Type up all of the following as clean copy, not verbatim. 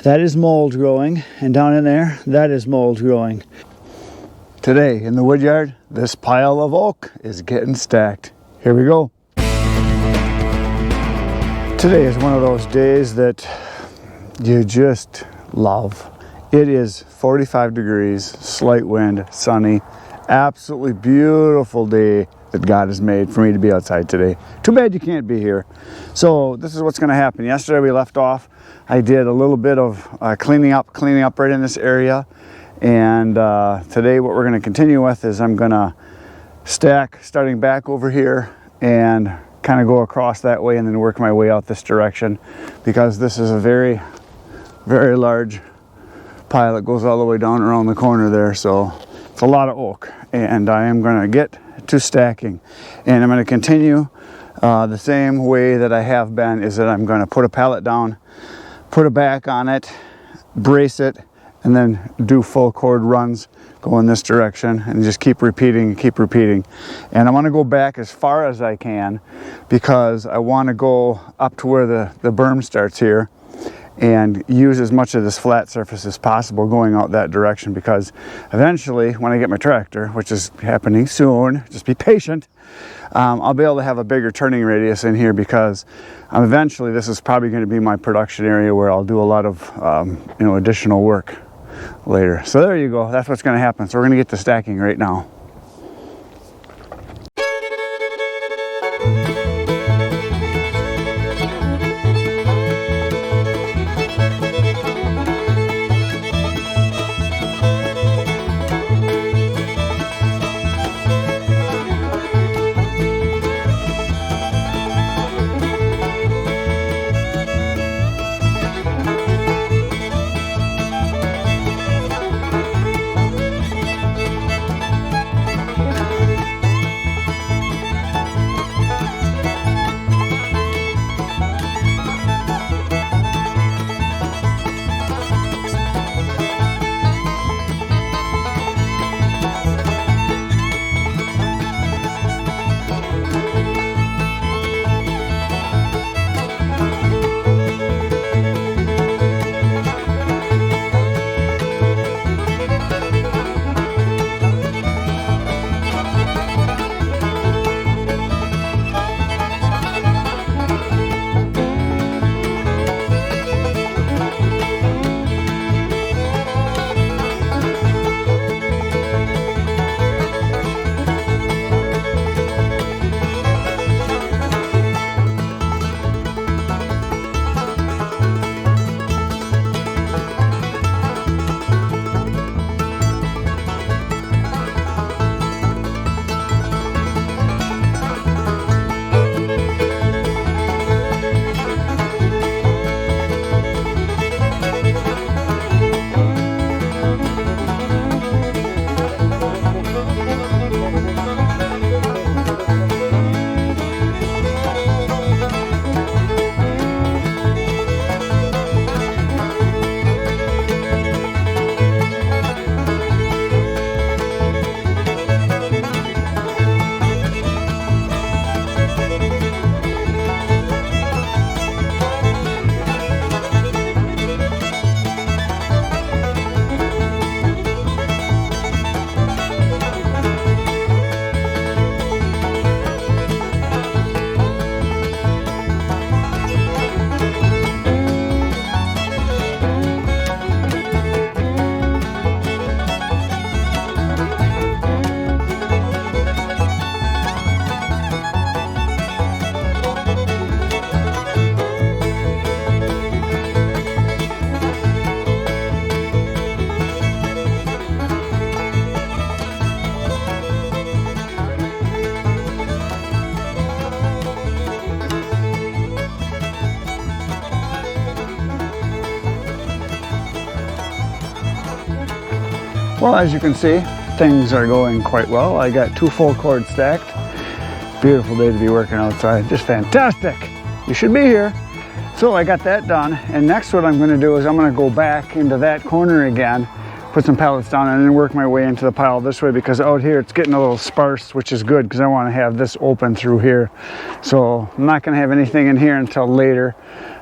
that is mold growing, and down in there, that is mold growing. Today in the wood yard, this pile of oak is getting stacked. Here we go. Today is one of those days that you just love. It is 45 degrees, slight wind, sunny, absolutely beautiful day that God has made for me to be outside today. Too bad you can't be here. So this is what's going to happen. Yesterday we left off. I did a little bit of cleaning up right in this area. And today what we're going to continue with is I'm going to stack starting back over here and kind of go across that way and then work my way out this direction, because this is a very, very large pile that goes all the way down around the corner there. So it's a lot of oak, and I am going to get to stacking, and I'm going to continue the same way that I have been, is that I'm going to put a pallet down, put a back on it, brace it, and then do full cord runs, go in this direction, and just keep repeating. And I want to go back as far as I can, because I want to go up to where the berm starts here and use as much of this flat surface as possible going out that direction, because eventually when I get my tractor, which is happening soon, just be patient, I'll be able to have a bigger turning radius in here, because eventually this is probably going to be my production area where I'll do a lot of additional work later. So there you go, that's what's going to happen. So we're going to get to stacking right now. Well, as you can see, things are going quite well. I got 2 full cords stacked. Beautiful day to be working outside, just fantastic. You should be here. So I got that done, and next what I'm going to do is I'm going to go back into that corner again put some pallets down and then work my way into the pile this way, because out here it's getting a little sparse, which is good because I want to have this open through here. So I'm not going to have anything in here until later.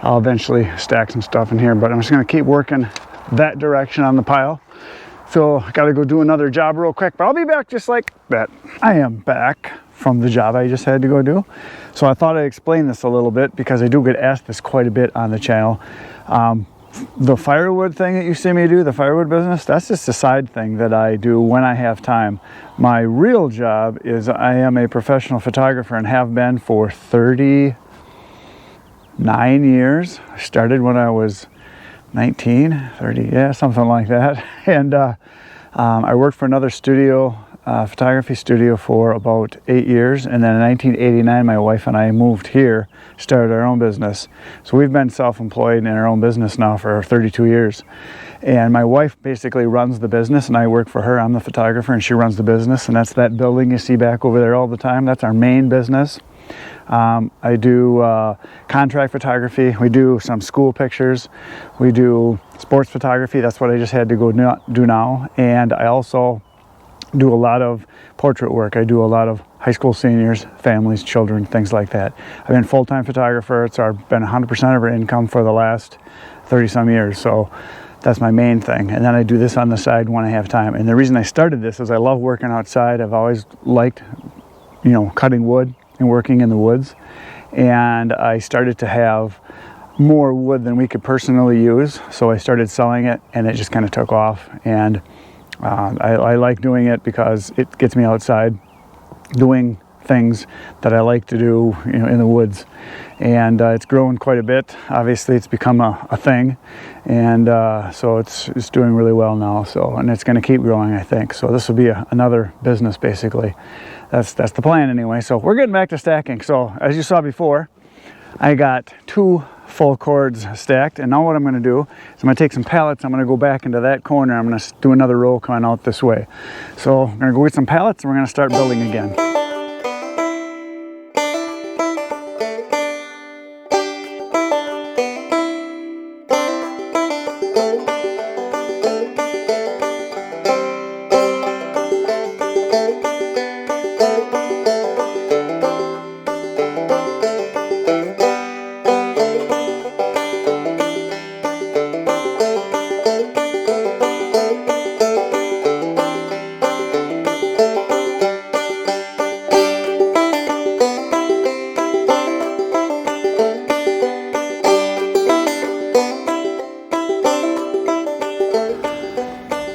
I'll eventually stack some stuff in here, but I'm just going to keep working that direction on the pile. So I got to go do another job real quick, but I'll be back just like that. I am back from the job I just had to go do. So I thought I'd explain this a little bit because I do get asked this quite a bit on the channel. The firewood thing that you see me do, the firewood business, that's just a side thing that I do when I have time. My real job is I am a professional photographer and have been for 39 years. I started when I was 19, 30, yeah, something like that. And I worked for another studio, photography studio, for about 8 years. And then in 1989, my wife and I moved here, started our own business. So we've been self-employed in our own business now for 32 years. And my wife basically runs the business and I work for her. I'm the photographer and she runs the business. And that's that building you see back over there all the time. That's our main business. I do contract photography. We do some school pictures. We do sports photography. That's what I just had to go do now. And I also do a lot of portrait work. I do a lot of high school seniors, families, children, things like that. I've been full-time photographer. It's been 100% of our income for the last 30-some years. So that's my main thing. And then I do this on the side when I have time. And the reason I started this is I love working outside. I've always liked, you know, cutting wood and working in the woods. And I started to have more wood than we could personally use. So I started selling it and it just kind of took off. And I like doing it because it gets me outside doing things that I like to do, you know, in the woods. And it's grown quite a bit. Obviously it's become a thing. And so it's doing really well now. So, and it's going to keep growing, I think. So this will be another business basically. That's the plan anyway. So we're getting back to stacking. So as you saw before, I got 2 full cords stacked, and now what I'm going to do is I'm going to take some pallets. I'm going to go back into that corner. I'm going to do another row coming out this way. So I'm going to go get some pallets and we're going to start building again.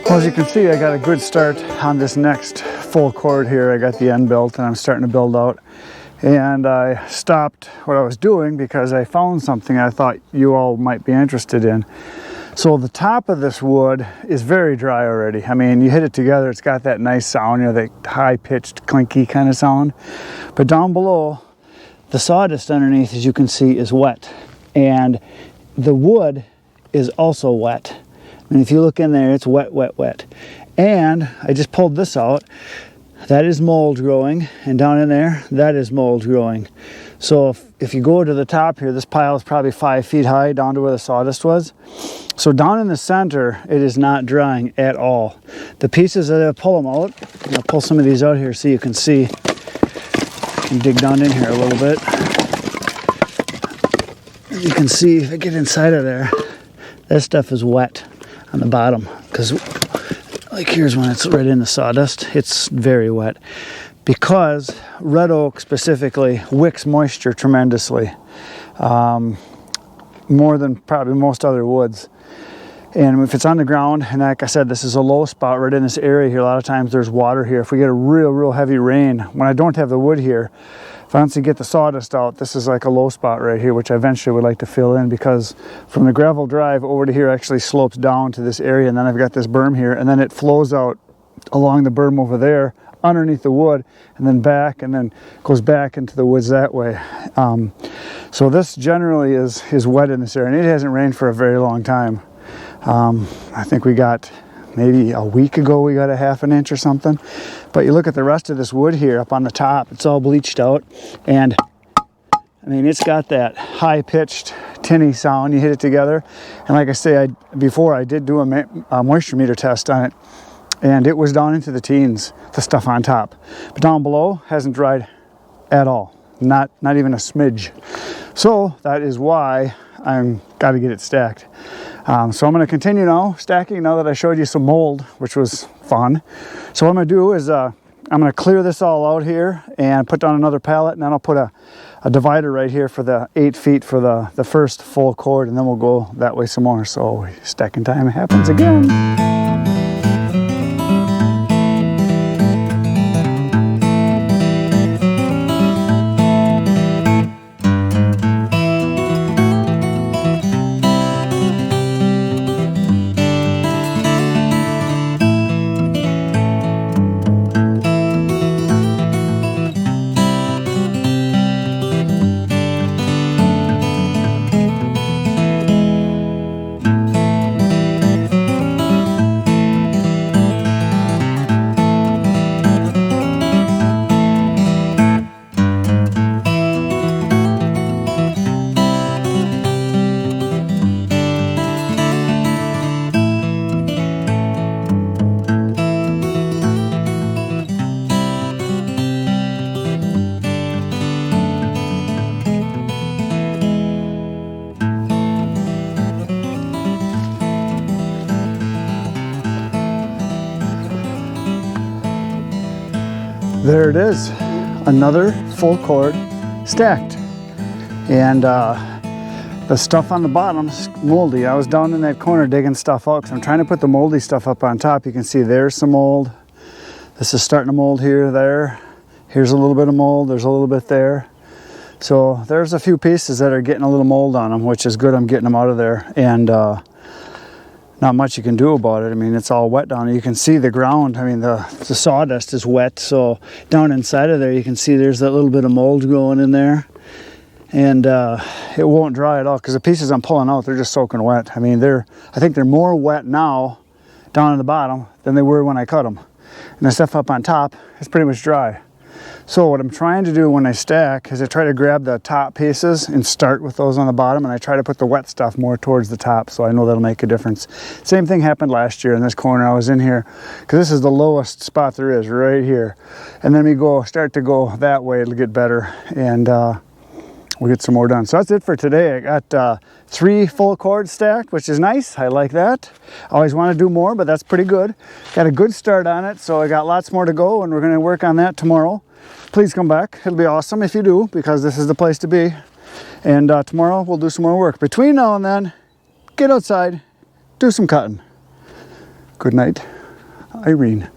Well, as you can see, I got a good start on this next full cord here. I got the end built and I'm starting to build out. And I stopped what I was doing because I found something I thought you all might be interested in. So the top of this wood is very dry already. I mean, you hit it together, it's got that nice sound, you know, that high-pitched, clinky kind of sound. But down below, the sawdust underneath, as you can see, is wet. And the wood is also wet. And if you look in there, it's wet, wet, wet. And I just pulled this out. That is mold growing. And down in there, that is mold growing. So if you go to the top here, this pile is probably 5 feet high down to where the sawdust was. So down in the center, it is not drying at all. The pieces that I pull them out, I'll pull some of these out here so you can see. I can dig down in here a little bit. You can see, if I get inside of there, that stuff is wet on the bottom, because like here's when it's right in the sawdust, it's very wet, because red oak specifically wicks moisture tremendously, more than probably most other woods. And if it's on the ground, and like I said, this is a low spot right in this area here, a lot of times there's water here. If we get a real heavy rain, when I don't have the wood here, if I want to get the sawdust out, this is like a low spot right here, which I eventually would like to fill in, because from the gravel drive over to here actually slopes down to this area, and then I've got this berm here, and then it flows out along the berm over there underneath the wood, and then back, and then goes back into the woods that way. So this generally is wet in this area, and it hasn't rained for a very long time. I think we got maybe a week ago we got a ½ an inch or something. But you look at the rest of this wood here up on the top, it's all bleached out, and I mean, it's got that high-pitched, tinny sound. You hit it together. And like I say, before I did do a moisture meter test on it, and it was down into the teens, the stuff on top. But down below hasn't dried at all. Not even a smidge. So that is why I'm got to get it stacked. So I'm going to continue now stacking now that I showed you some mold, which was fun. So what I'm going to do is I'm going to clear this all out here and put down another pallet, and then I'll put a divider right here for the 8 feet for the first full cord, and then we'll go that way some more. So stacking time happens again. There it is, another full cord stacked. And the stuff on the bottom is moldy. I was down in that corner digging stuff out because I'm trying to put the moldy stuff up on top. You can see there's some mold. This is starting to mold here, there. Here's a little bit of mold, there's a little bit there. So there's a few pieces that are getting a little mold on them, which is good. I'm getting them out of there. And not much you can do about it. I mean, it's all wet down there. You can see the ground. I mean, the sawdust is wet. So down inside of there, you can see there's that little bit of mold growing in there. And it won't dry at all because the pieces I'm pulling out, they're just soaking wet. I mean, I think they're more wet now down at the bottom than they were when I cut them. And the stuff up on top is pretty much dry. So what I'm trying to do when I stack is I try to grab the top pieces and start with those on the bottom, and I try to put the wet stuff more towards the top, so I know that'll make a difference. Same thing happened last year in this corner. I was in here because this is the lowest spot there is, right here. And then we start to go that way, it'll get better, and we'll get some more done. So that's it for today. I got 3 full cords stacked, which is nice. I like that. I always want to do more, but that's pretty good. Got a good start on it, so I got lots more to go, and we're going to work on that tomorrow. Please come back. It'll be awesome if you do, because this is the place to be. And tomorrow we'll do some more work. Between now and then, get outside, do some cutting. Good night, Irene.